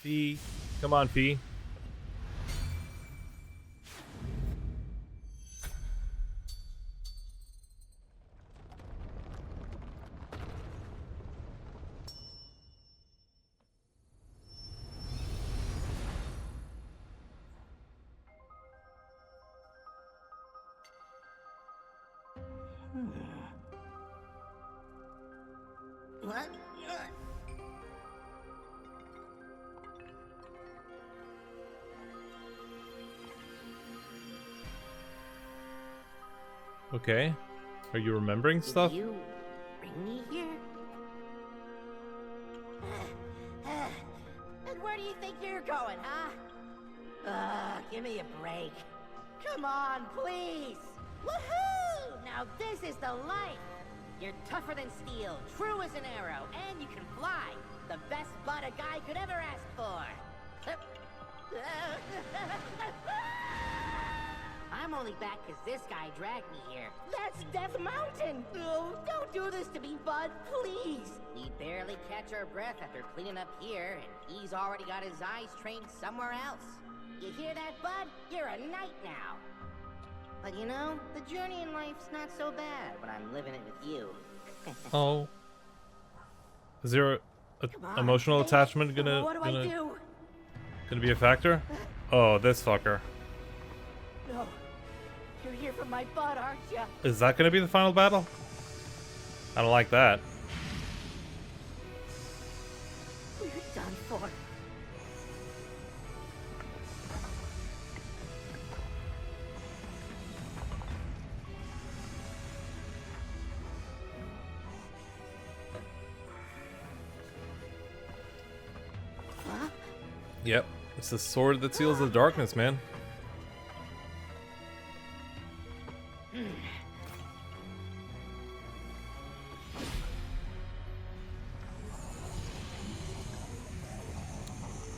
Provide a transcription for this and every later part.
Fee. Come on, Fee. What? Okay. Are you remembering stuff? Did you bring me here? And where do you think you're going, huh? Give me a break. Come on, please. Woohoo! Now this is the life. You're tougher than steel, true as an arrow, and you can fly. The best butt a guy could ever ask for. I'm only back because this guy dragged me here. That's Death Mountain! Oh, don't do this to me, bud, please! We barely catch our breath after cleaning up here, and he's already got his eyes trained somewhere else. You hear that, bud? You're a knight now. But you know, the journey in life's not so bad when I'm living it with you. Oh. Is there a on, emotional please. attachment gonna be a factor? Oh, this fucker. No. You're here for my butt, aren't you? Is that gonna be the final battle? I don't like that. We're done for. Huh? Yep. It's the sword that seals the darkness, man. We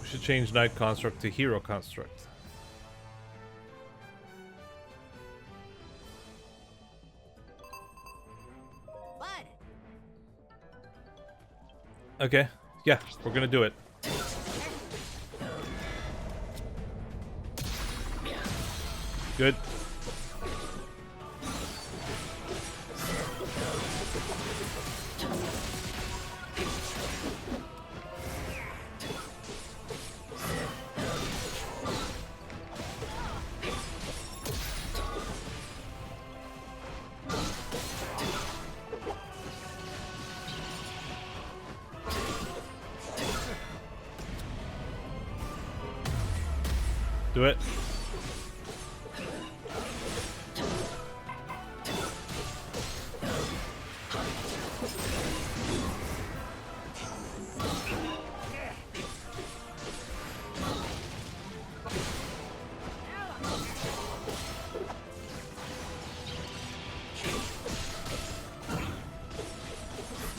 should change Knight Construct to Hero Construct. Bud. Okay. Yeah, we're gonna do it. Good. Do it.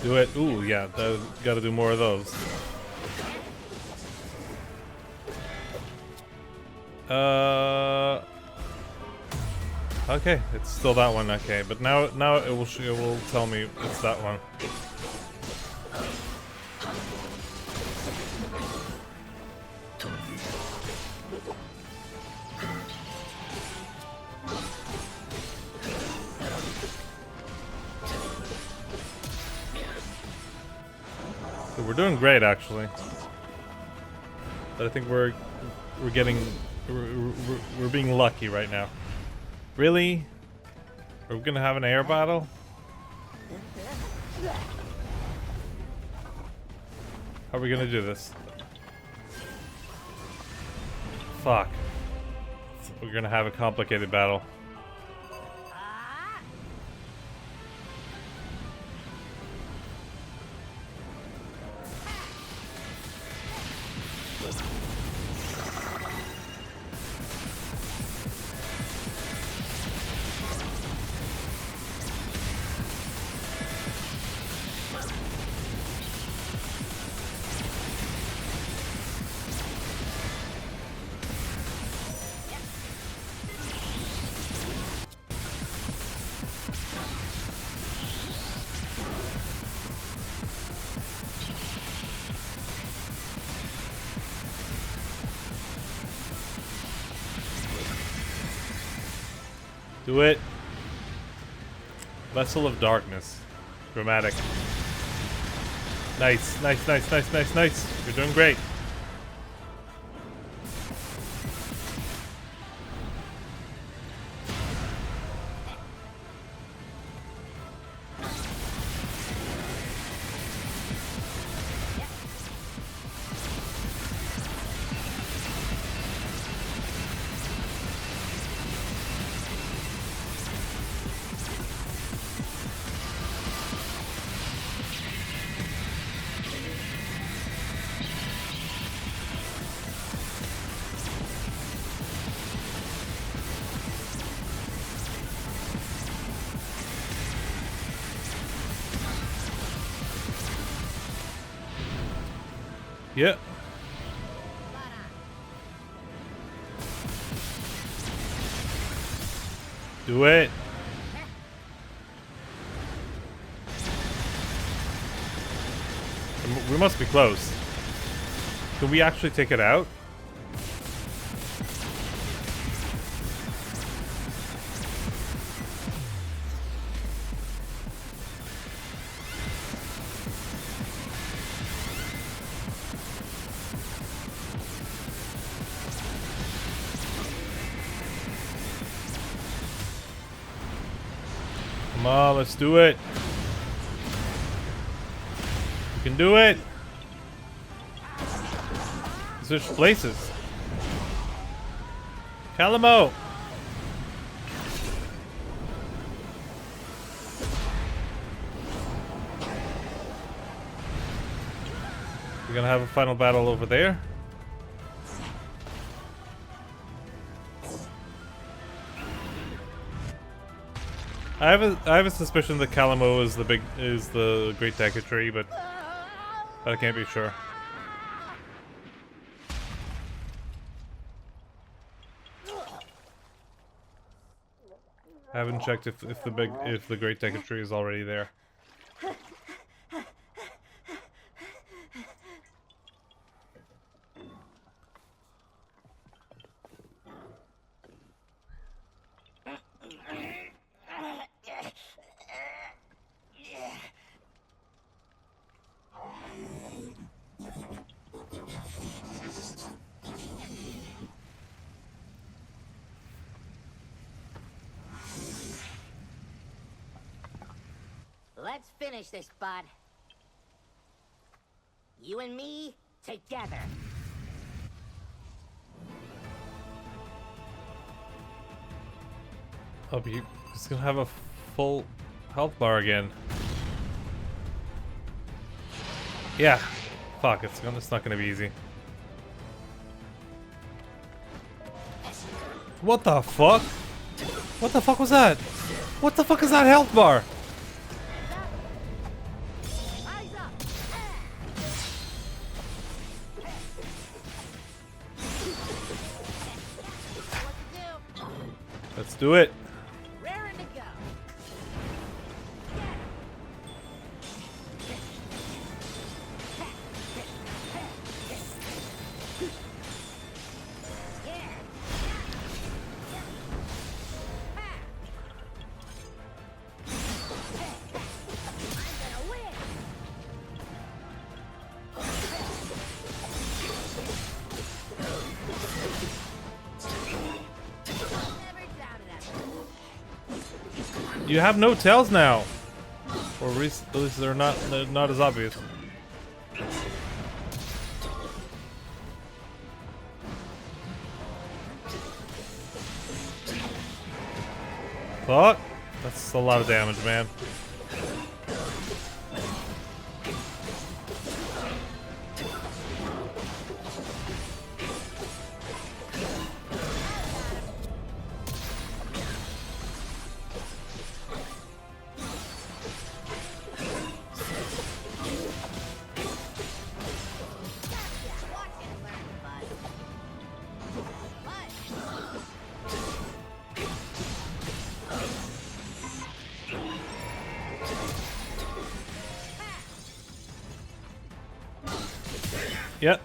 Do it. Ooh, yeah, gotta do more of those. Okay, it's still that one. Okay, but now it will tell me it's that one. So we're doing great, actually. But I think we're being lucky right now. Really? Are we gonna have an air battle? How are we gonna do this? Fuck. We're gonna have a complicated battle. Do it. Vessel of Darkness. Dramatic. Nice, nice, nice, nice, nice, nice. You're doing great. Yeah. Do it. We must be close. Can we actually take it out? Come on, let's do it. We can do it. Switch places. Calamo. We're gonna have a final battle over there. I have a suspicion that Calamo is the Great Deku Tree, but I can't be sure. I haven't checked if the Great Deku Tree is already there. Let's finish this, bud. You and me, together. Oh, but he's gonna have a full health bar again. Yeah. Fuck, it's not gonna be easy. What the fuck? What the fuck was that? What the fuck is that health bar? Let's do it. Raring to go. You have no tails now, or at least they're not as obvious. Fuck, that's a lot of damage, man. Yep.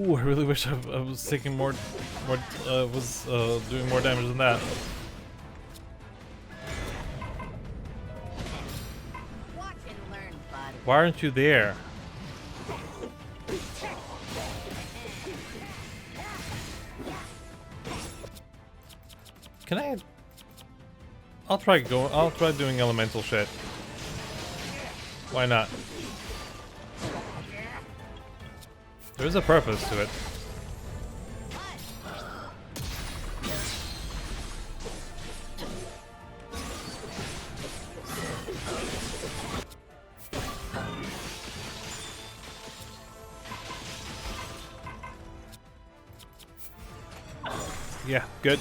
Ooh, I really wish I was taking more, doing more damage than that. Watch and learn, bud. Why aren't you there? Can I? I'll try doing elemental shit. Why not? There's a purpose to it. Yeah, good.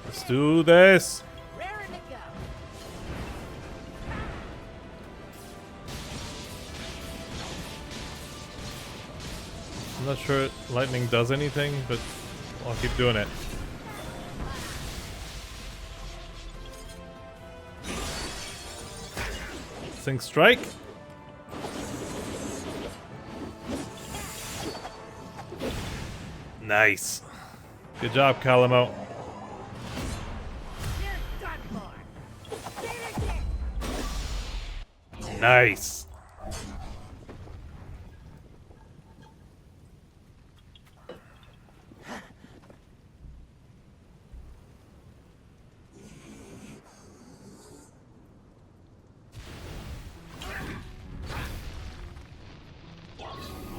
Let's do this. Raring to go. I'm not sure lightning does anything, but I'll keep doing it. Sing strike. Nice. Good job, Calamo. You're done for. Say it again. Nice.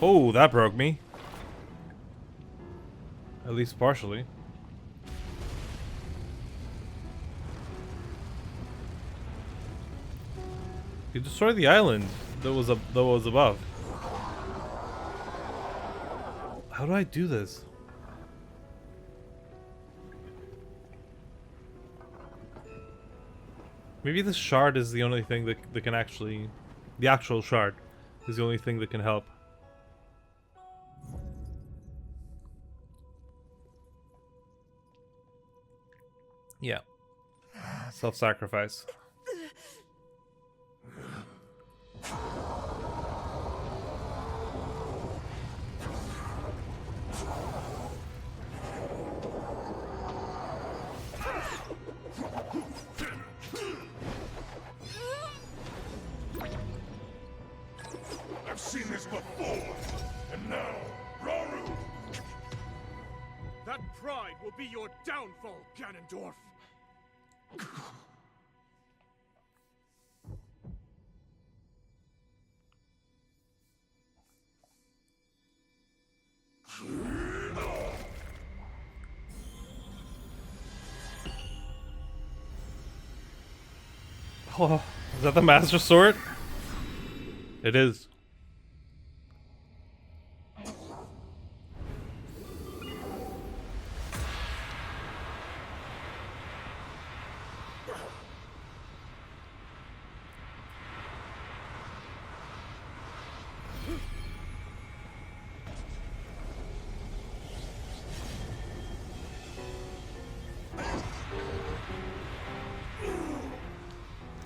Oh, that broke me. At least partially. You destroyed the island that was above. How do I do this? Maybe this shard is the only thing that can actually... The actual shard is the only thing that can help. Yeah. Self-sacrifice. I've seen this before, and now, Raru! That pride will be your downfall, Ganondorf! Oh, is that the Master Sword? It is.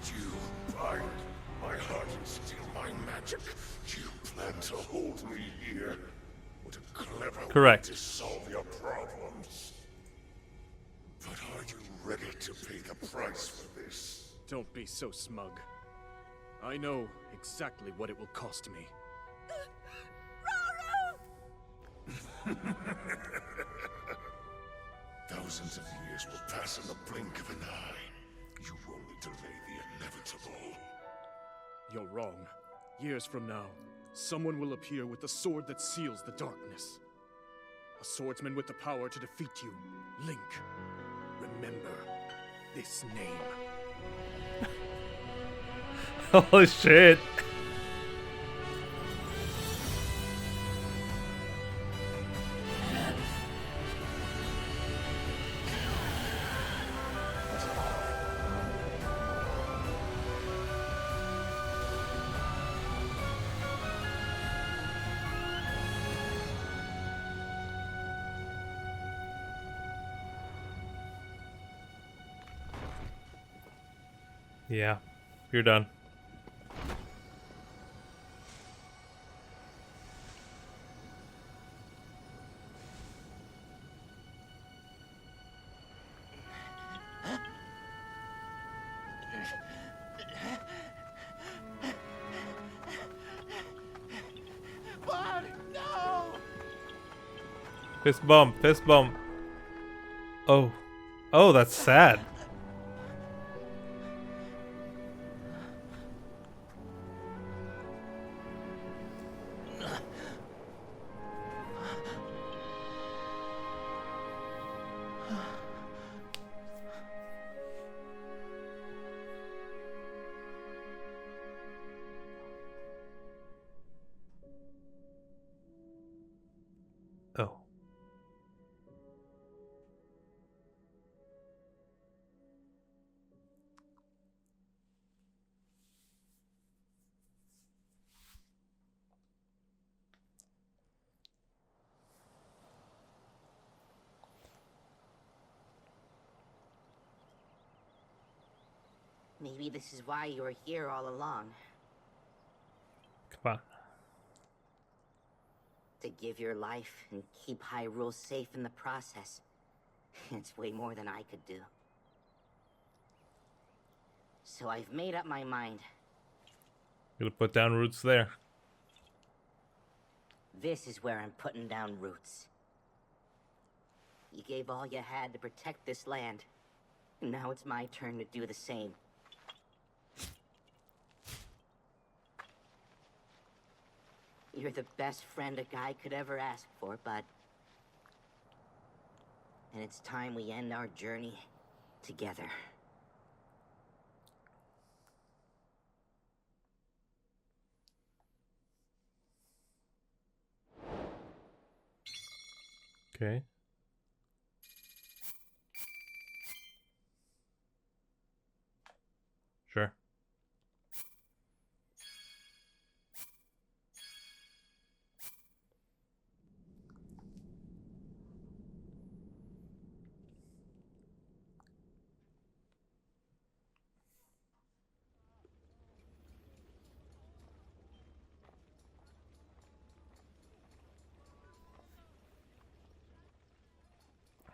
You pirate, my heart and steal my magic. You plan to hold me here? What a clever Correct. way to solve your problems. But are you ready to pay the price for this? Don't be so smug. I know exactly what it will cost me. Thousands of years will pass in the blink of an eye. You only delay the inevitable. You're wrong. Years from now, someone will appear with the sword that seals the darkness. A swordsman with the power to defeat you, Link. Remember this name. Holy shit. Yeah, you're done. Bud, no! Fist bump, fist bump. Oh. Oh, that's sad. Oh. Maybe this is why you were here all along. Come on. To give your life and keep Hyrule safe in the process. It's way more than I could do. So I've made up my mind. Gonna put down roots there. This is where I'm putting down roots. You gave all you had to protect this land. And now it's my turn to do the same. You're the best friend a guy could ever ask for, bud. And it's time we end our journey together. Okay. Sure.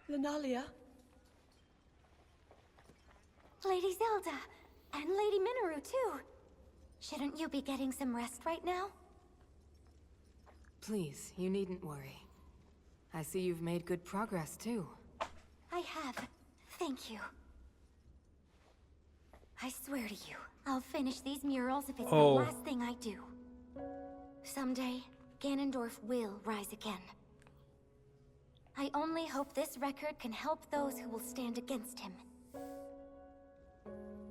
Lenalia? Lady Zelda, and Lady Minoru too. Shouldn't you be getting some rest right now? Please, you needn't worry. I see you've made good progress too. I have. Thank you. I swear to you, I'll finish these murals if it's the last thing I do. Someday, Ganondorf will rise again. I only hope this record can help those who will stand against him.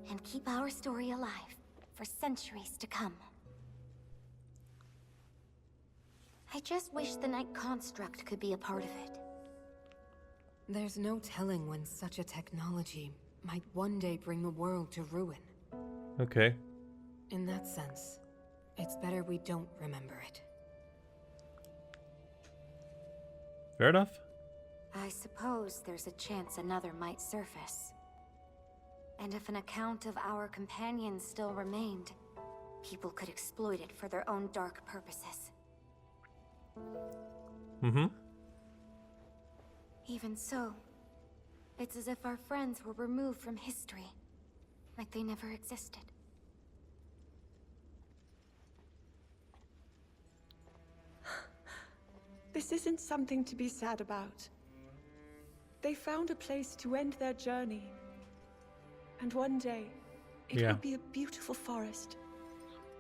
And keep our story alive for centuries to come. I just wish the Night Construct could be a part of it. There's no telling when such a technology might one day bring the world to ruin. Okay. In that sense, it's better we don't remember it. Fair enough. I suppose there's a chance another might surface. And if an account of our companions still remained, people could exploit it for their own dark purposes. Mm-hmm. Even so, it's as if our friends were removed from history, like they never existed. This isn't something to be sad about. They found a place to end their journey. And one day, it will be a beautiful forest.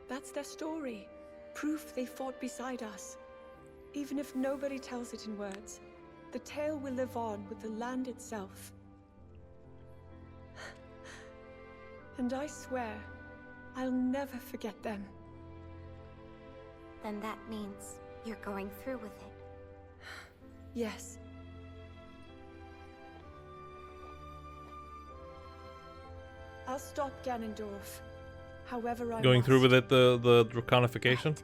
That's their story. Proof they fought beside us. Even if nobody tells it in words, the tale will live on with the land itself. And I swear, I'll never forget them. Then that means you're going through with it. Yes. I'll stop Ganondorf. However I Going through must. with it, the draconification? Right.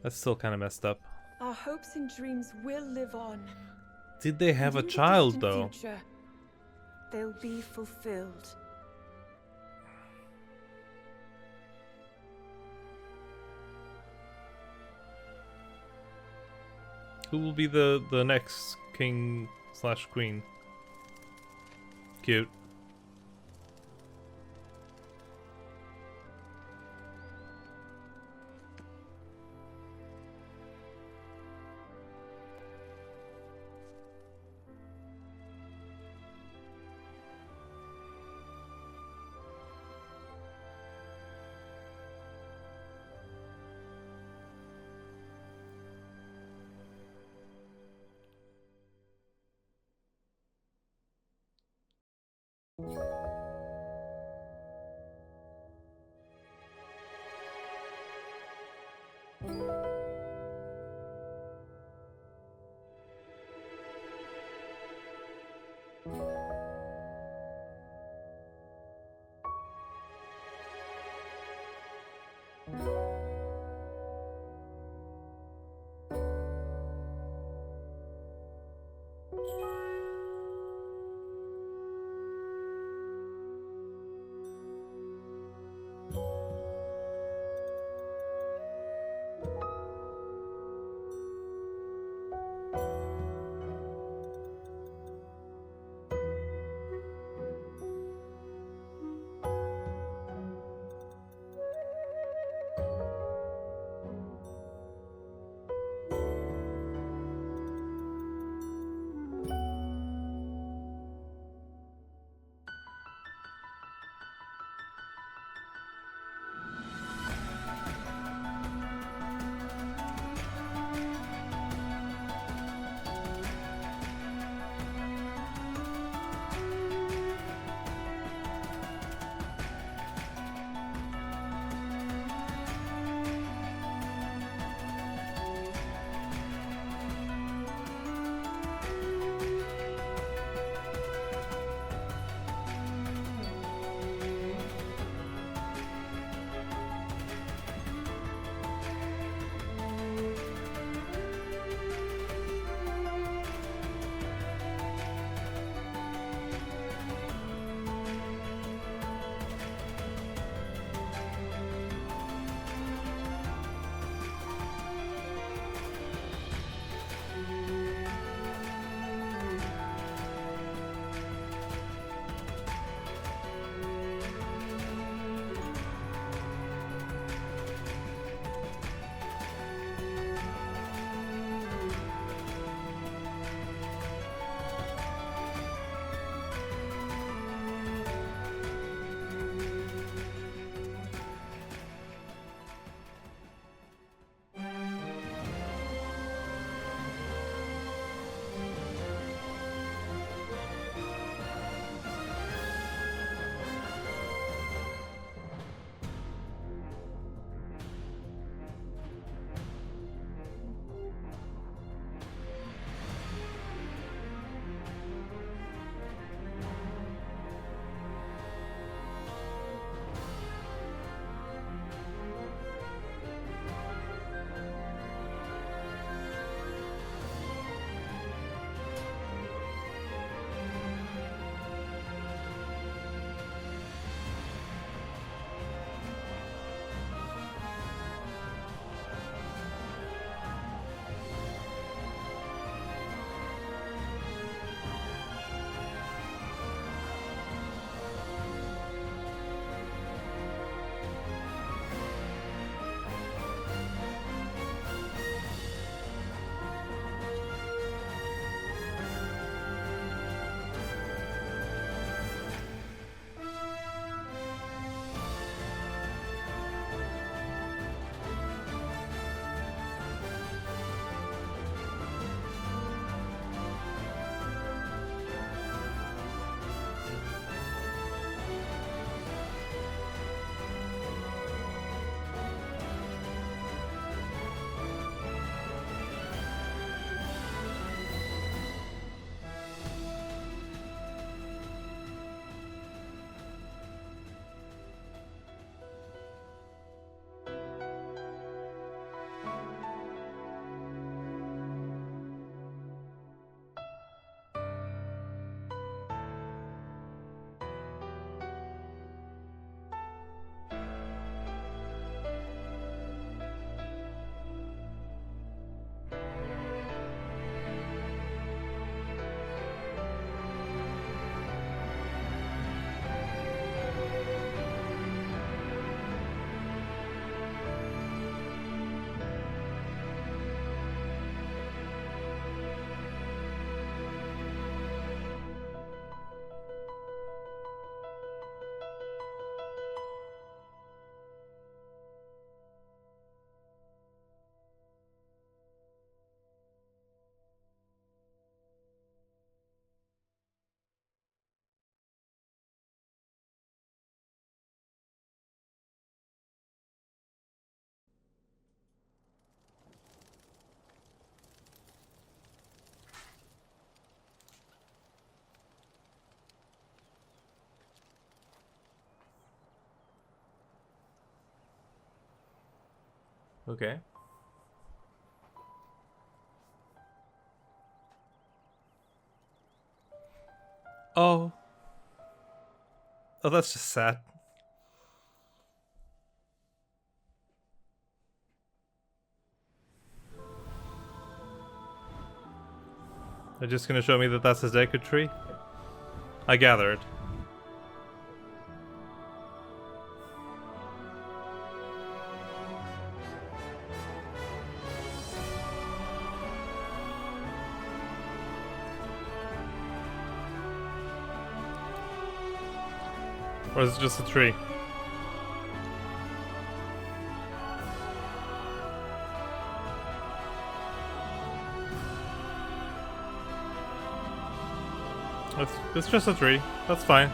That's still kind of messed up. Our hopes and dreams will live on. Did they have And a in the child, distant though? future, they'll be fulfilled. Who will be the next king slash queen? Cute. Okay. Oh. Oh, that's just sad. They're just gonna show me that that's his Deku tree? I gathered. Or is it just a tree? It's just a tree. That's fine.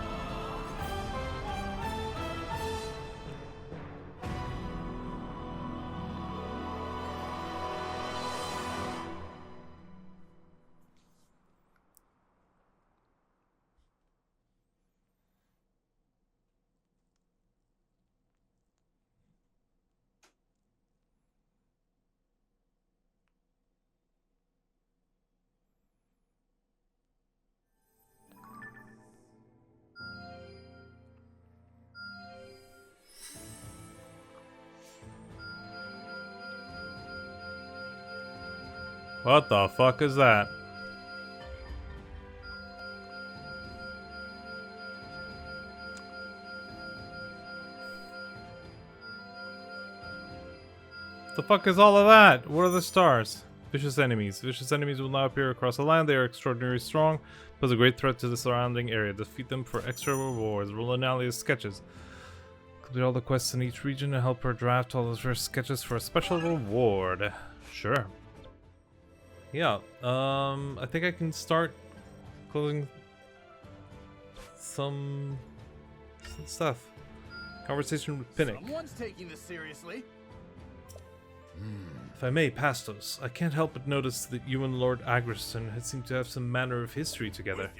What the fuck is that? The fuck is all of that? What are the stars? Vicious enemies. Vicious enemies will now appear across the land. They are extraordinarily strong, pose a great threat to the surrounding area. Defeat them for extra rewards. Roll an alias sketches. Complete all the quests in each region and help her draft all those first sketches for a special reward. Sure. Yeah, I think I can start closing some stuff. Conversation with Pinnick. Someone's taking this seriously. If I may, Pastos, I can't help but notice that you and Lord Agriston seem to have some manner of history together.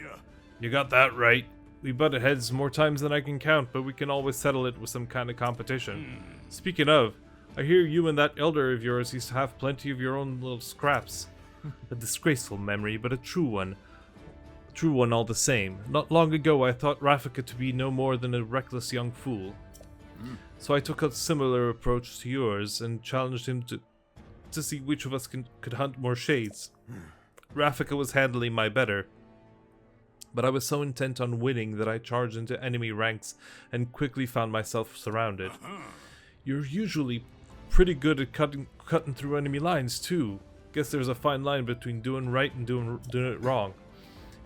You got that right. We butted heads more times than I can count, but we can always settle it with some kind of competition. Speaking of, I hear you and that elder of yours used to have plenty of your own little scraps. A disgraceful memory, but a true one. A true one all the same. Not long ago I thought Rafika to be no more than a reckless young fool. So I took a similar approach to yours and challenged him to see which of us could hunt more shades. Rafika was handling my better, but I was so intent on winning that I charged into enemy ranks and quickly found myself surrounded. You're usually pretty good at cutting through enemy lines too. Guess there's a fine line between doing right and doing it wrong.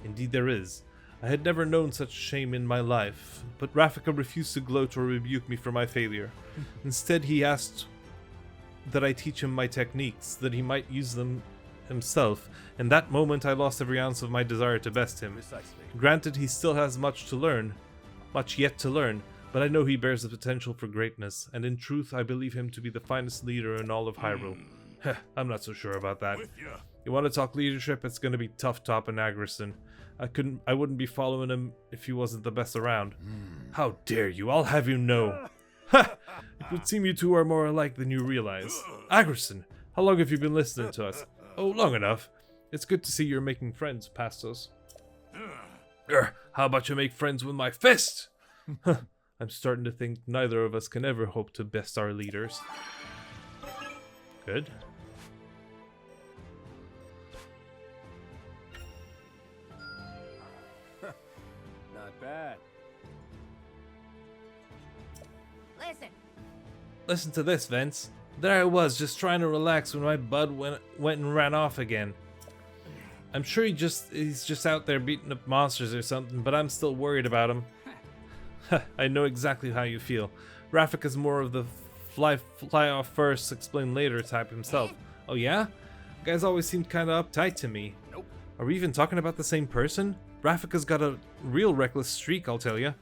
Indeed there is. I had never known such shame in my life, but Rafika refused to gloat or rebuke me for my failure. Instead he asked that I teach him my techniques, that he might use them himself. In that moment I lost every ounce of my desire to best him. Precisely. Granted, he still has much yet to learn, but I know he bears the potential for greatness, and in truth I believe him to be the finest leader in all of Hyrule. I'm not so sure about that. You want to talk leadership? It's gonna be tough topping Agriston. I wouldn't be following him if he wasn't the best around. How dare you? I'll have you know. Ha! It would seem you two are more alike than you realize. Agriston, how long have you been listening to us? Oh, long enough. It's good to see you're making friends, Pastos. How about you make friends with my fist? I'm starting to think neither of us can ever hope to best our leaders. Good. Not bad. Listen to this, Vince. There I was, just trying to relax when my bud went and ran off again. I'm sure he's just out there beating up monsters or something, but I'm still worried about him. I know exactly how you feel. Rafika's more of the fly off first, explain later type himself. Oh yeah? Guys always seemed kinda uptight to me. Nope. Are we even talking about the same person? Rafika's got a real reckless streak, I'll tell ya.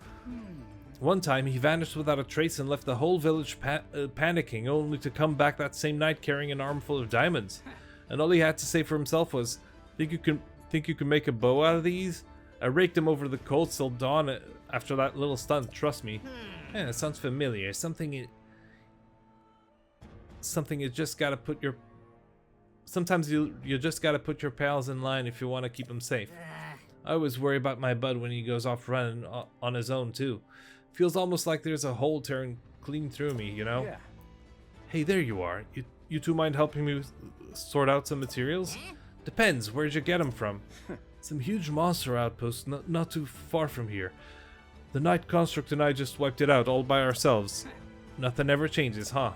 One time, he vanished without a trace and left the whole village panicking, only to come back that same night carrying an armful of diamonds. And all he had to say for himself was, think you can make a bow out of these? I raked him over the coals till dawn after that little stunt, trust me. Yeah, it sounds familiar. Something something you just gotta put your... Sometimes you just gotta put your pals in line if you want to keep them safe. I always worry about my bud when he goes off running on his own too. Feels almost like there's a hole tearing clean through me, you know? Yeah. Hey, there you are. You two mind helping me sort out some materials? Depends. Where'd you get them from? Some huge monster outpost not too far from here. The Night Construct and I just wiped it out all by ourselves. Nothing ever changes, huh?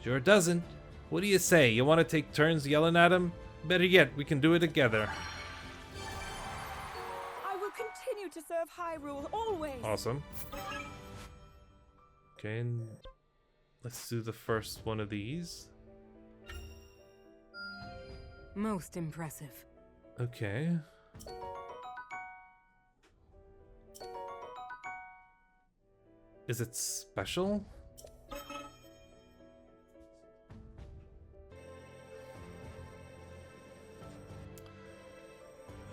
Sure doesn't. What do you say? You want to take turns yelling at him? Better yet, we can do it together. I will continue to serve Hyrule, always. Awesome. Okay, and let's do the first one of these. Most impressive. Okay. Is it special?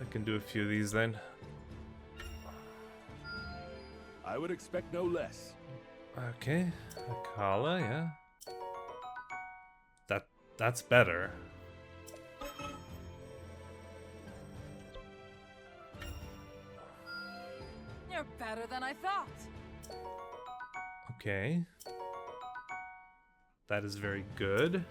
I can do a few of these then. I would expect no less. Okay, Akala, yeah. That's better. You're better than I thought. Okay. That is very good.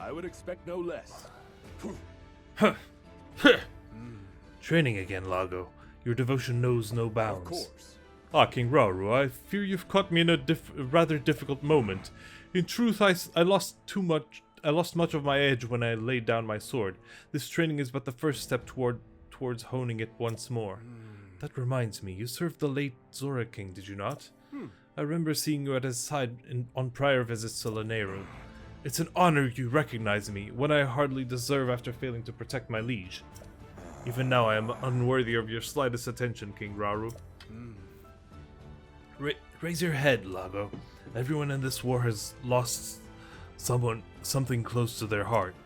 I would expect no less. Training again, Lago. Your devotion knows no bounds. Of course. Ah, King Rauru, I fear you've caught me in a rather difficult moment. In truth, I lost much of my edge when I laid down my sword. This training is but the first step towards honing it once more. That reminds me, you served the late Zora King, did you not? I remember seeing you at his side on prior visits to Lanayru. It's an honor you recognize me, one I hardly deserve after failing to protect my liege. Even now I am unworthy of your slightest attention, King Rauru. Raise your head, Lago. Everyone in this war has lost something close to their heart.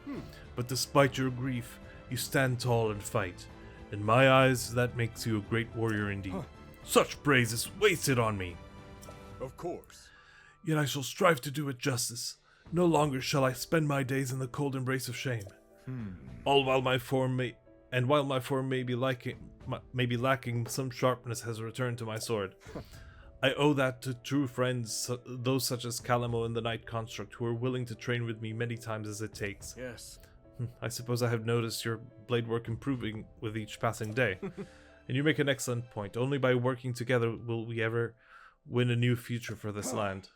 But despite your grief, you stand tall and fight. In my eyes, that makes you a great warrior indeed. Such praise is wasted on me. Of course. Yet I shall strive to do it justice. No longer shall I spend my days in the cold embrace of shame. All while my form may be lacking, some sharpness has returned to my sword. I owe that to true friends, those such as Calamo and the Night Construct, who are willing to train with me many times as it takes. Yes. I suppose I have noticed your blade work improving with each passing day. And you make an excellent point. Only by working together will we ever win a new future for this land.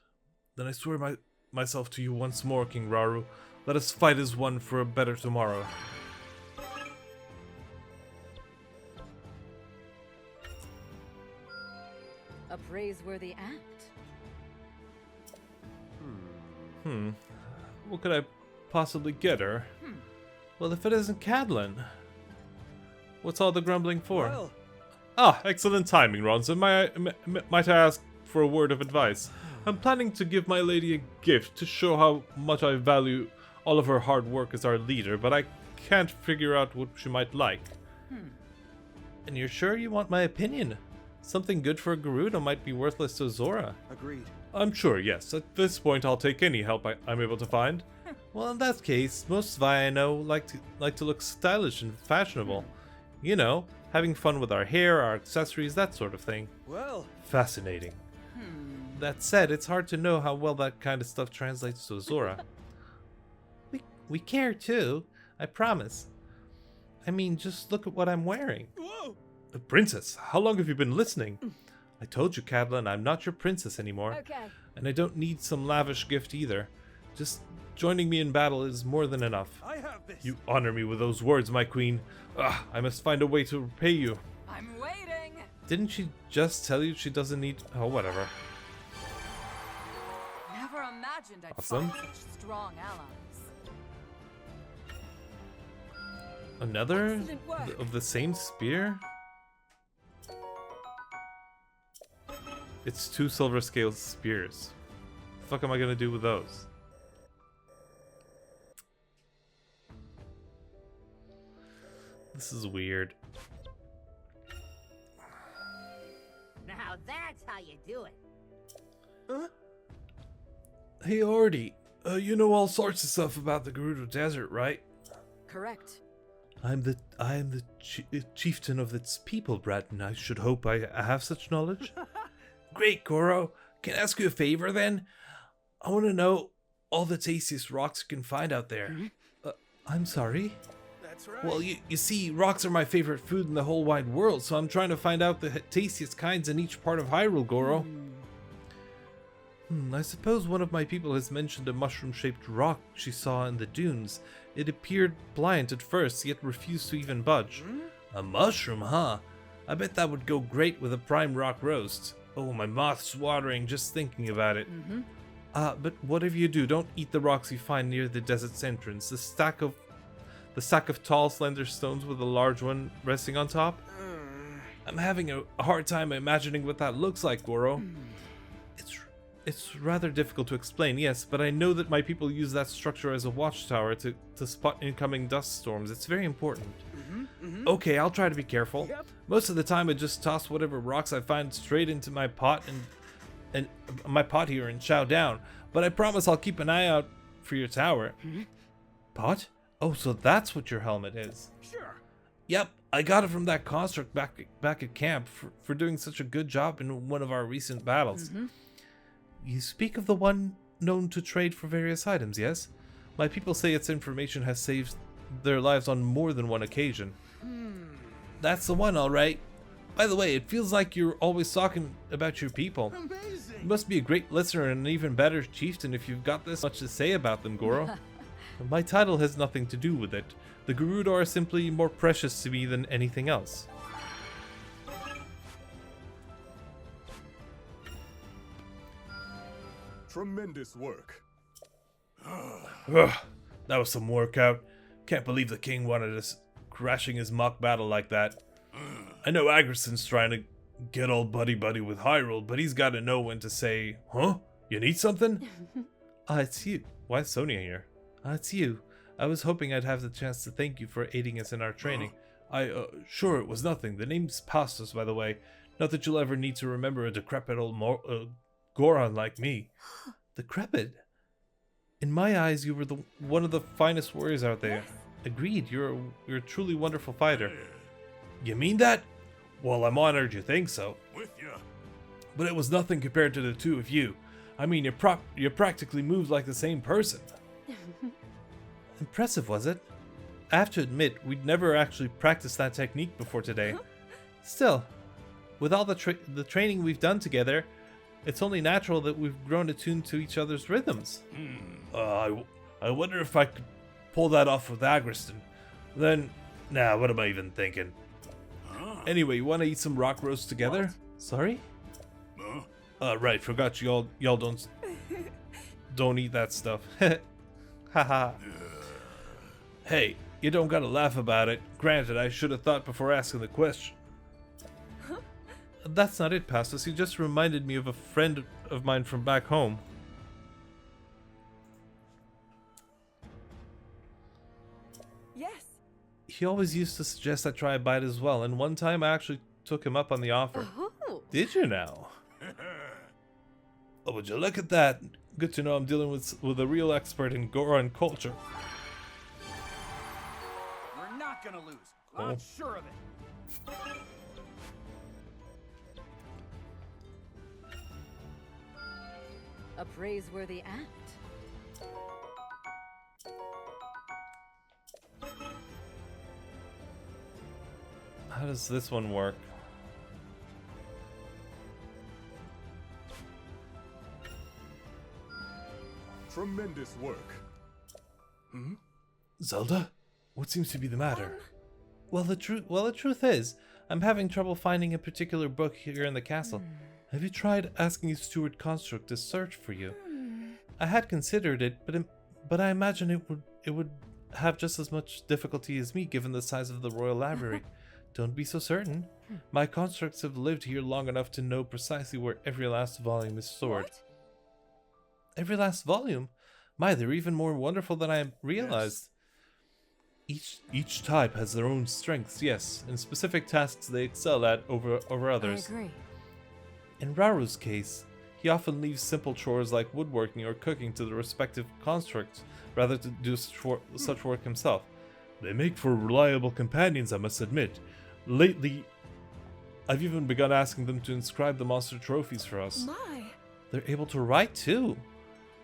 Then I swear myself to you once more, King Rauru. Let us fight as one for a better tomorrow. A praiseworthy act. What could I possibly get her? Well, if it isn't Cadlin. What's all the grumbling for? Well. Ah, excellent timing, Ronson. Might I ask for a word of advice? I'm planning to give my lady a gift to show how much I value all of her hard work as our leader, but I can't figure out what she might like. And you're sure you want my opinion? Something good for a Gerudo might be worthless to Zora. Agreed. I'm sure, yes. At this point, I'll take any help I'm able to find. Well, in that case, most Vai I know like to look stylish and fashionable. You know, having fun with our hair, our accessories, that sort of thing. Well. Fascinating. That said, it's hard to know how well that kind of stuff translates to Zora. We care too, I promise. I mean, just look at what I'm wearing. Whoa. Princess, how long have you been listening? I told you, Cadlin, I'm not your princess anymore. Okay. And I don't need some lavish gift either. Just joining me in battle is more than enough. I have this. You honor me with those words, my queen. I must find a way to repay you. I'm waiting. Didn't she just tell you she doesn't need... Oh, whatever. Never imagined I'd Awesome. find such strong allies. Another Excellent work. of the same spear? It's 2 silver scale spears. The fuck am I gonna do with those? This is weird. Now that's how you do it. Hey Artie, you know all sorts of stuff about the Gerudo Desert, right? Correct. I am the chieftain of its people, Bratton. I should hope I have such knowledge. Great, Goro. Can I ask you a favor then? I want to know all the tastiest rocks you can find out there. I'm sorry? That's right. Well, you see, rocks are my favorite food in the whole wide world, so I'm trying to find out the tastiest kinds in each part of Hyrule, Goro. I suppose one of my people has mentioned a mushroom-shaped rock she saw in the dunes. It appeared pliant at first, yet refused to even budge. A mushroom, huh? I bet that would go great with a prime rock roast. Oh, my mouth's watering just thinking about it. But whatever you do, don't eat the rocks you find near the desert's entrance. The stack of tall, slender stones with a large one resting on top. I'm having a hard time imagining what that looks like, Goro. It's rather difficult to explain, yes, but I know that my people use that structure as a watchtower to spot incoming dust storms. It's very important. Okay, I'll try to be careful. Most of the time I just toss whatever rocks I find straight into my pot and my pot here and chow down. But I promise I'll keep an eye out for your tower. Pot? Oh, so that's what your helmet is. Sure. Yep, I got it from that construct back at camp for doing such a good job in one of our recent battles. You speak of the one known to trade for various items, yes? My people say its information has saved their lives on more than one occasion. That's the one, all right. By the way, it feels like you're always talking about your people. Amazing. You must be a great listener and an even better chieftain if you've got this much to say about them, Goro. My title has nothing to do with it. The Gerudo are simply more precious to me than anything else. Tremendous work. Ugh, that was some workout. Can't believe the king wanted us crashing his mock battle like that. I know Agrison's trying to get all buddy-buddy with Hyrule, but he's got to know when to say, huh? You need something? It's you. Why is Sonia here? It's you. I was hoping I'd have the chance to thank you for aiding us in our training. Sure, it was nothing. The name's past us, by the way. Not that you'll ever need to remember a decrepit old Goron like me. Decrepit? In my eyes, you were one of the finest warriors out there. Agreed, you're a truly wonderful fighter. You mean that? Well, I'm honored you think so. With ya. But it was nothing compared to the two of you. I mean, you practically moved like the same person. Impressive, was it? I have to admit, we'd never actually practiced that technique before today. Still, with all the training we've done together, it's only natural that we've grown attuned to each other's rhythms. I wonder if I could pull that off with Agristen. Then, nah, what am I even thinking? Anyway, you want to eat some rock roast together? What? Sorry? Right, forgot y'all don't eat that stuff. Haha. Hey, you don't gotta laugh about it. Granted, I should have thought before asking the question. That's not it, Pastos. You just reminded me of a friend of mine from back home. Yes. He always used to suggest I try a bite as well, and one time I actually took him up on the offer. Oh. Did you now? Oh, would you look at that? Good to know I'm dealing with a real expert in Goron culture. We're not gonna lose. Oh. I'm sure of it. A praiseworthy act. How does this one work? Tremendous work. Zelda? What seems to be the matter? Well, the truth is, I'm having trouble finding a particular book here in the castle. Have you tried asking Steward Construct to search for you? I had considered it, but I imagine it would have just as much difficulty as me given the size of the Royal Library. Don't be so certain. My constructs have lived here long enough to know precisely where every last volume is stored. What? Every last volume? My, they're even more wonderful than I realized. Each type has their own strengths, yes, and specific tasks they excel at over others. I agree. In Raru's case, he often leaves simple chores like woodworking or cooking to the respective constructs, rather to do such work himself. They make for reliable companions, I must admit. Lately, I've even begun asking them to inscribe the monster trophies for us. My. They're able to write too.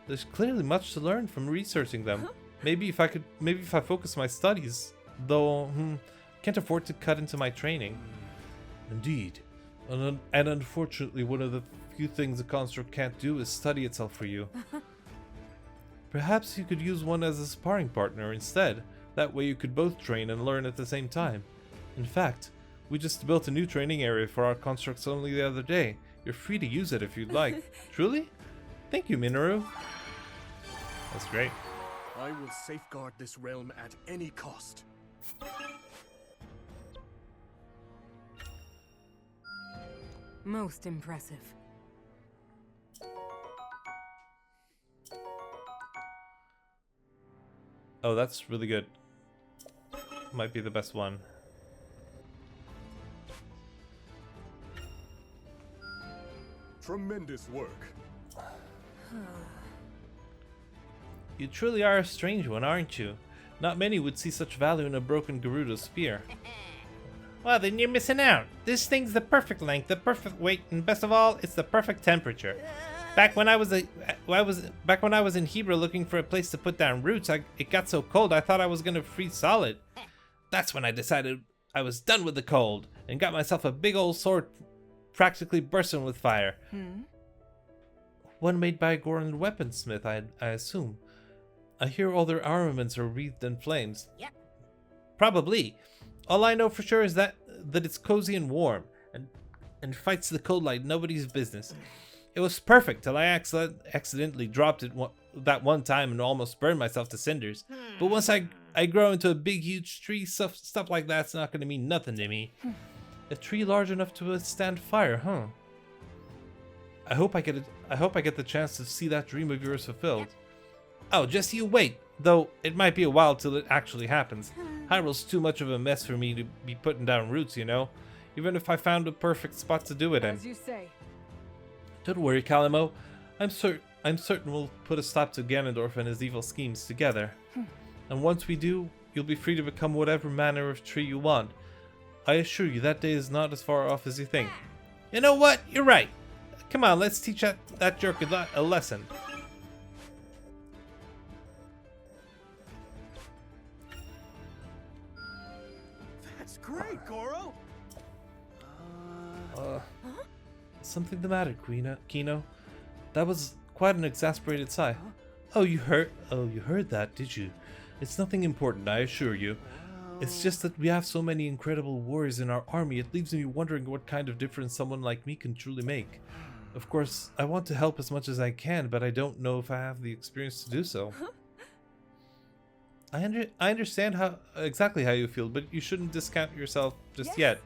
There's clearly much to learn from researching them. Maybe if I focus my studies, though, can't afford to cut into my training. Indeed. And unfortunately, one of the few things a construct can't do is study itself for you. Perhaps you could use one as a sparring partner instead. That way you could both train and learn at the same time. In fact, we just built a new training area for our constructs only the other day. You're free to use it if you'd like. Truly? Thank you, Minoru. That's great. I will safeguard this realm at any cost. Most impressive. Oh, that's really good. Might be the best one. Tremendous work. You truly are a strange one, aren't you? Not many would see such value in a broken Gerudo spear. Well, then you're missing out. This thing's the perfect length, the perfect weight, and best of all, it's the perfect temperature. Back when I was in Hyrule looking for a place to put down roots, it got so cold I thought I was gonna freeze solid. That's when I decided I was done with the cold and got myself a big old sword practically bursting with fire. One made by a Goron weaponsmith, I assume. I hear all their armaments are wreathed in flames. Yep. Probably. All I know for sure is that it's cozy and warm, and fights the cold like nobody's business. It was perfect till I accidentally dropped it that one time and almost burned myself to cinders. But once I grow into a big huge tree, stuff like that's not gonna mean nothing to me. A tree large enough to withstand fire, huh? I hope I get the chance to see that dream of yours fulfilled. Oh, just you wait. Though it might be a while till it actually happens. Hyrule's too much of a mess for me to be putting down roots, you know? Even if I found a perfect spot to do it in. As you say. Don't worry, Kalimo. I'm certain we'll put a stop to Ganondorf and his evil schemes together. And once we do, you'll be free to become whatever manner of tree you want. I assure you that day is not as far off as you think. You know what? You're right. Come on, let's teach that jerk a lesson. That's great, Goro! Something the matter, Kino? That was quite an exasperated sigh. Oh, you heard that, did you? It's nothing important, I assure you. It's just that we have so many incredible warriors in our army, it leaves me wondering what kind of difference someone like me can truly make. Of course, I want to help as much as I can, but I don't know if I have the experience to do so. I understand exactly how you feel, but you shouldn't discount yourself just yet.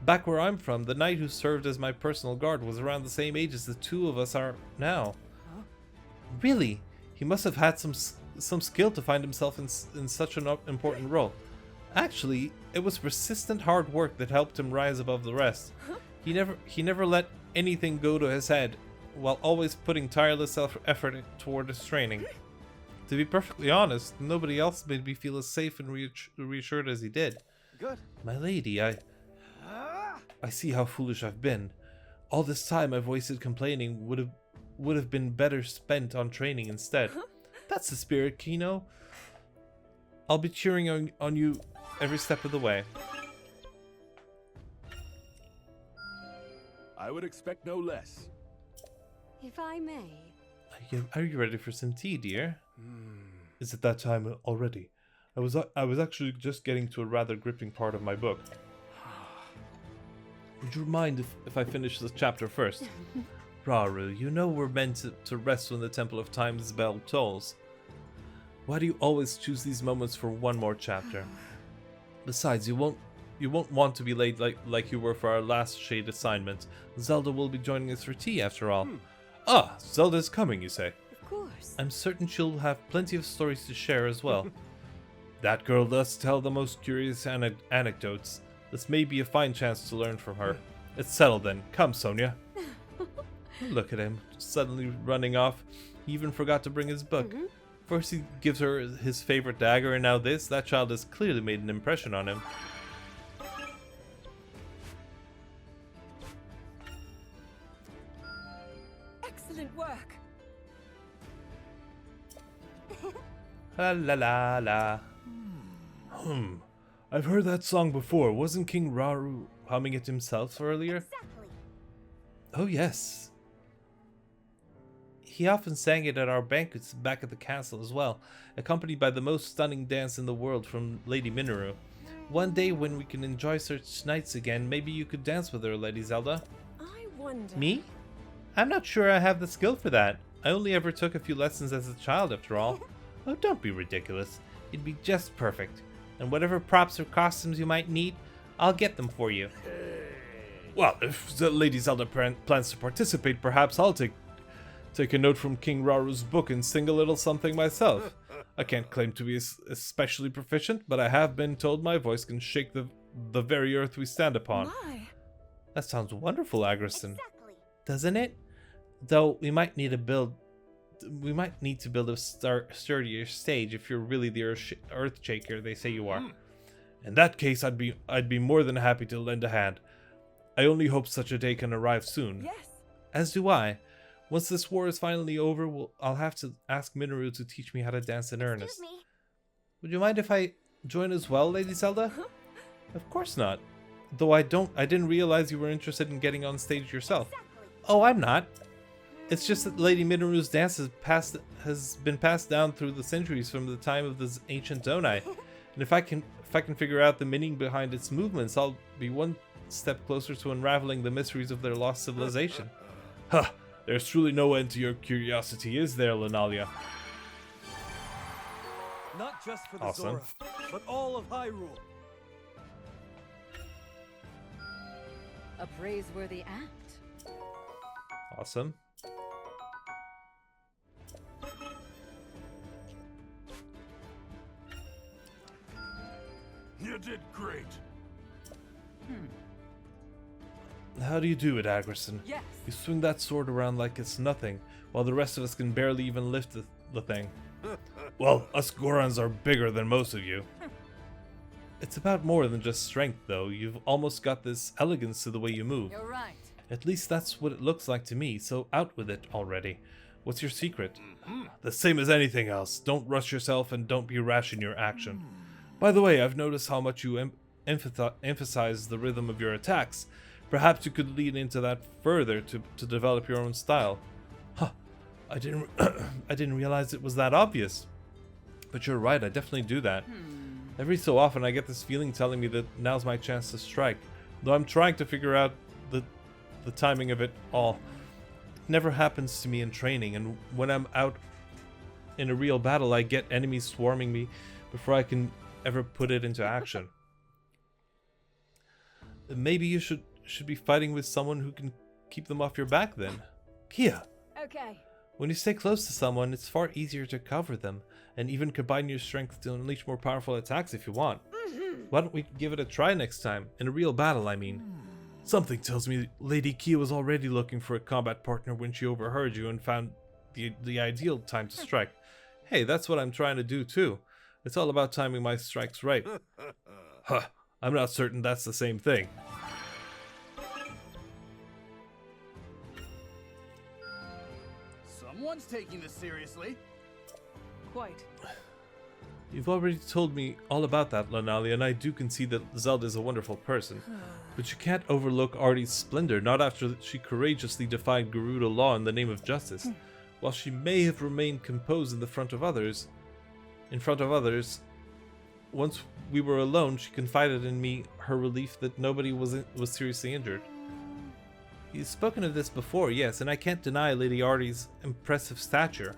Back where I'm from, the knight who served as my personal guard was around the same age as the two of us are now. Really? He must have had some skill to find himself in such an important role. Actually, it was persistent hard work that helped him rise above the rest. He never let anything go to his head, while always putting tireless effort toward his training. To be perfectly honest, nobody else made me feel as safe and reassured as he did. Good. My lady, I see how foolish I've been. All this time my voiced complaining would have been better spent on training instead. That's the spirit, Kino. I'll be cheering on you every step of the way. I would expect no less. If I may. Are you ready for some tea, dear? Is it that time already? I was actually just getting to a rather gripping part of my book. Would you mind if I finish this chapter first? Raru, you know we're meant to rest when the Temple of Time's bell tolls. Why do you always choose these moments for one more chapter? Besides, you won't want to be late like you were for our last shade assignment. Zelda will be joining us for tea after all. Ah, Zelda's coming, you say? Of course. course. I'm certain she'll have plenty of stories to share as well. That girl does tell the most curious anecdotes. This may be a fine chance to learn from her. It's settled then. Come, Sonia. Look at him, suddenly running off. He even forgot to bring his book. First he gives her his favorite dagger, and now this. That child has clearly made an impression on him. Excellent work. La la la la. I've heard that song before. Wasn't King Raru humming it himself earlier? Exactly. Oh yes. He often sang it at our banquets back at the castle as well, accompanied by the most stunning dance in the world from Lady Minoru. One day when we can enjoy such nights again, maybe you could dance with her, Lady Zelda. I wonder. Me? I'm not sure I have the skill for that. I only ever took a few lessons as a child after all. Oh, don't be ridiculous. It'd be just perfect. And whatever props or costumes you might need, I'll get them for you. Well, if the Lady Zelda plans to participate, perhaps I'll take a note from King Raru's book and sing a little something myself. I can't claim to be especially proficient, but I have been told my voice can shake the very earth we stand upon. My. That sounds wonderful, Agriston. Exactly. Doesn't it? Though we might need to build a sturdier stage if you're really the earth shaker they say you are. In that case, I'd be more than happy to lend a hand. I only hope such a day can arrive soon. Yes. As do I. Once this war is finally over, I'll have to ask Minoru to teach me how to dance in earnest. Excuse me. Would you mind if I join as well, Lady Zelda? Of course not. Though I didn't realize you were interested in getting on stage yourself. Exactly. Oh, I'm not. It's just that Lady Minoru's dance has been passed down through the centuries from the time of the ancient Zonai. And if I can figure out the meaning behind its movements, I'll be one step closer to unraveling the mysteries of their lost civilization. Huh, there's truly no end to your curiosity, is there, Lunalia? Not just for the Awesome. Zora, but all of Hyrule. A praiseworthy act. Awesome. You did great. How do you do it, Agriston? Yes. You swing that sword around like it's nothing, while the rest of us can barely even lift the thing. Well, us Gorons are bigger than most of you. It's about more than just strength, though. You've almost got this elegance to the way you move. You're right. At least that's what it looks like to me, so out with it already. What's your secret? The same as anything else. Don't rush yourself and don't be rash in your action. By the way, I've noticed how much you emphasize the rhythm of your attacks. Perhaps you could lean into that further to develop your own style. Huh, I didn't realize it was that obvious. But you're right, I definitely do that. Every so often I get this feeling telling me that now's my chance to strike. Though I'm trying to figure out the timing of it all. It never happens to me in training, and when I'm out in a real battle I get enemies swarming me before I can ever put it into action. Maybe you should be fighting with someone who can keep them off your back then. Kia! Okay. When you stay close to someone, it's far easier to cover them, and even combine your strength to unleash more powerful attacks if you want. Why don't we give it a try next time? In a real battle, I mean. Something tells me Lady Kia was already looking for a combat partner when she overheard you and found the ideal time to strike. Hey, that's what I'm trying to do too. It's all about timing my strikes right. Huh, I'm not certain that's the same thing. Someone's taking this seriously. Quite. You've already told me all about that, Lunalia, and I do concede that Zelda is a wonderful person. But you can't overlook Artie's splendor, not after she courageously defied Gerudo law in the name of justice. While she may have remained composed in front of others, once we were alone, she confided in me her relief that nobody was seriously injured. You've spoken of this before, yes, and I can't deny Lady Artie's impressive stature.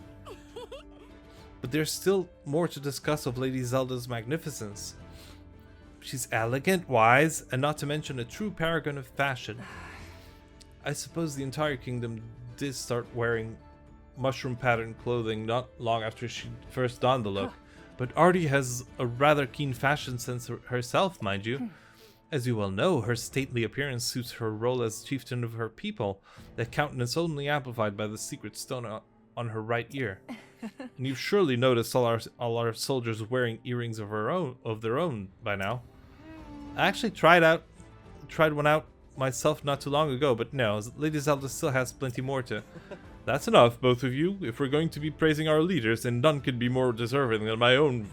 But there's still more to discuss of Lady Zelda's magnificence. She's elegant, wise, and not to mention a true paragon of fashion. I suppose the entire kingdom did start wearing mushroom patterned clothing not long after she first donned the look. But Artie has a rather keen fashion sense herself, mind you. As you well know, her stately appearance suits her role as chieftain of her people, that countenance only amplified by the secret stone on her right ear. And you've surely noticed all our soldiers wearing earrings of their own by now. I actually tried one out myself not too long ago, but no, Lady Zelda still has plenty more to. That's enough, both of you. If we're going to be praising our leaders, then none could be more deserving than my own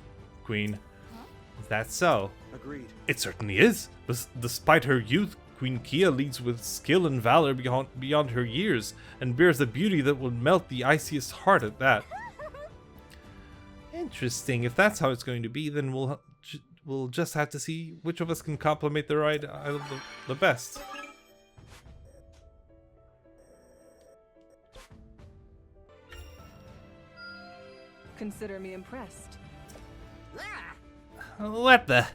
queen. Is that so? Agreed. It certainly is. Despite her youth, Queen Kia leads with skill and valor beyond her years, and bears a beauty that will melt the iciest heart at that. Interesting. If that's how it's going to be, then we'll just have to see which of us can compliment the ride the best. Consider me impressed. What the?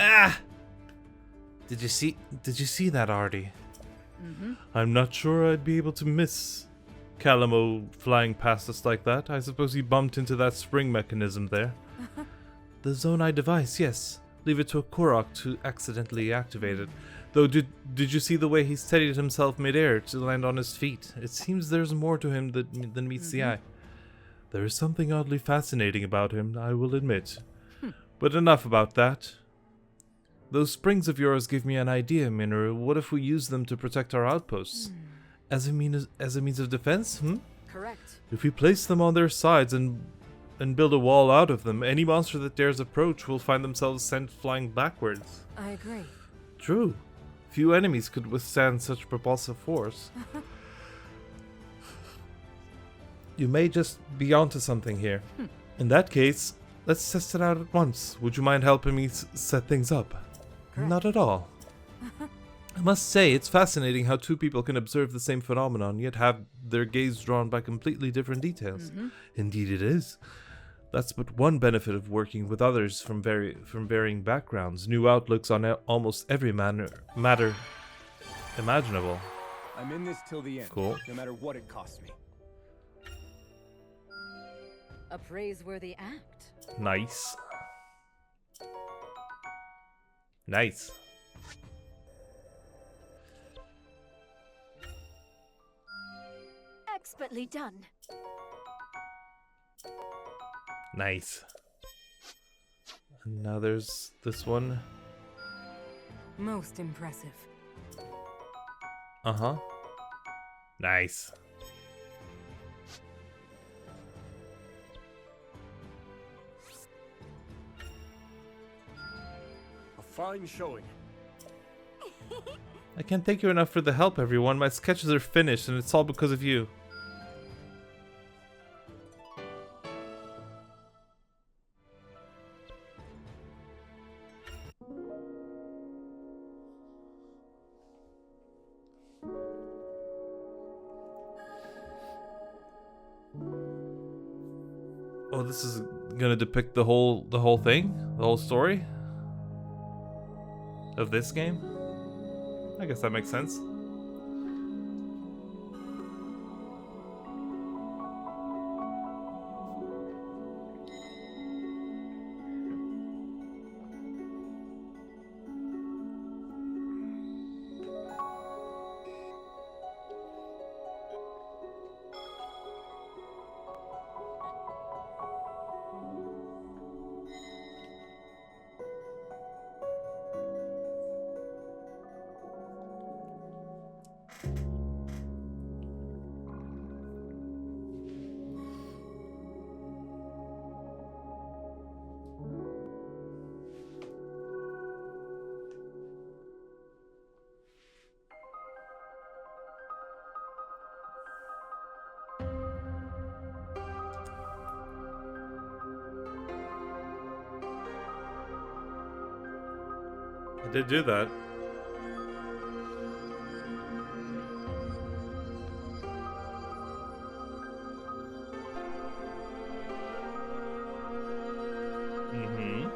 Ah! Did you see that, Artie? I'm not sure I'd be able to miss Calamo flying past us like that. I suppose he bumped into that spring mechanism there. The Zonai device, yes. Leave it to a Korok to accidentally activate it. Though, did you see the way he steadied himself midair to land on his feet? It seems there's more to him than meets the eye. There is something oddly fascinating about him, I will admit. But enough about that. Those springs of yours give me an idea, Minoru. What if we use them to protect our outposts? As a means of defense, Correct. If we place them on their sides and build a wall out of them, any monster that dares approach will find themselves sent flying backwards. I agree. True. Few enemies could withstand such propulsive force. You may just be onto something here. In that case, let's test it out at once. Would you mind helping me set things up? Correct. Not at all. I must say, it's fascinating how two people can observe the same phenomenon, yet have their gaze drawn by completely different details. Indeed it is. That's but one benefit of working with others from varying backgrounds, new outlooks on almost every matter imaginable. I'm in this till the end. Cool. No matter what it costs me. A praiseworthy act. Nice. Nice. Expertly done. Nice. And now there's this one. Most impressive. Uh-huh. Nice. A fine showing. I can't thank you enough for the help, everyone. My sketches are finished, and it's all because of you. Oh, this is gonna depict the whole thing? The whole story? Of this game? I guess that makes sense. I did do that. Mm-hmm.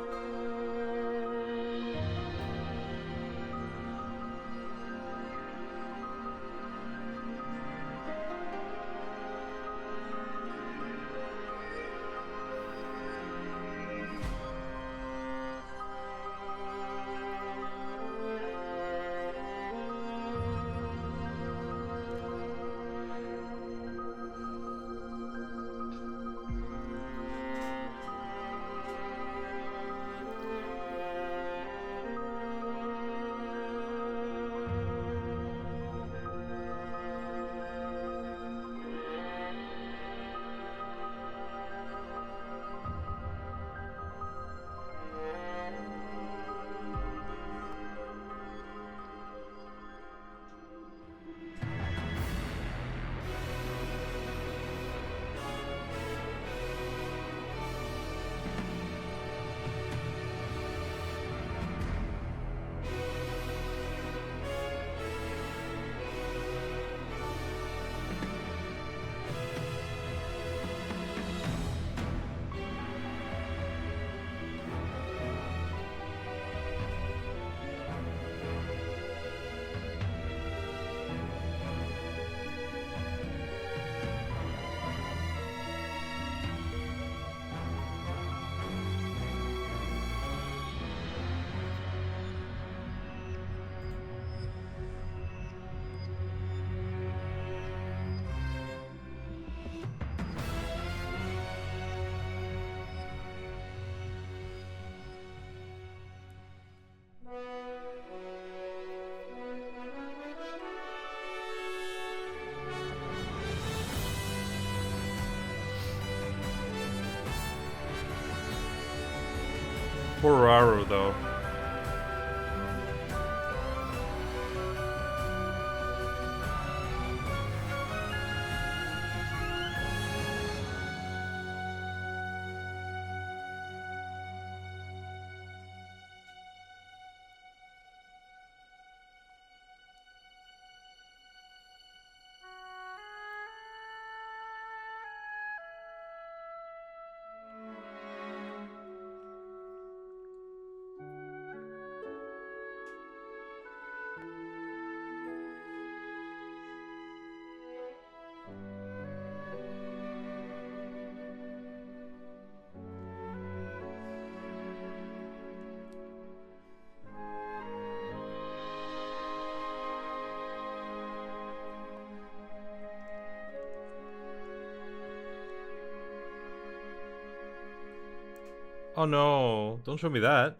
Poor Raro, though. Oh no, don't show me that.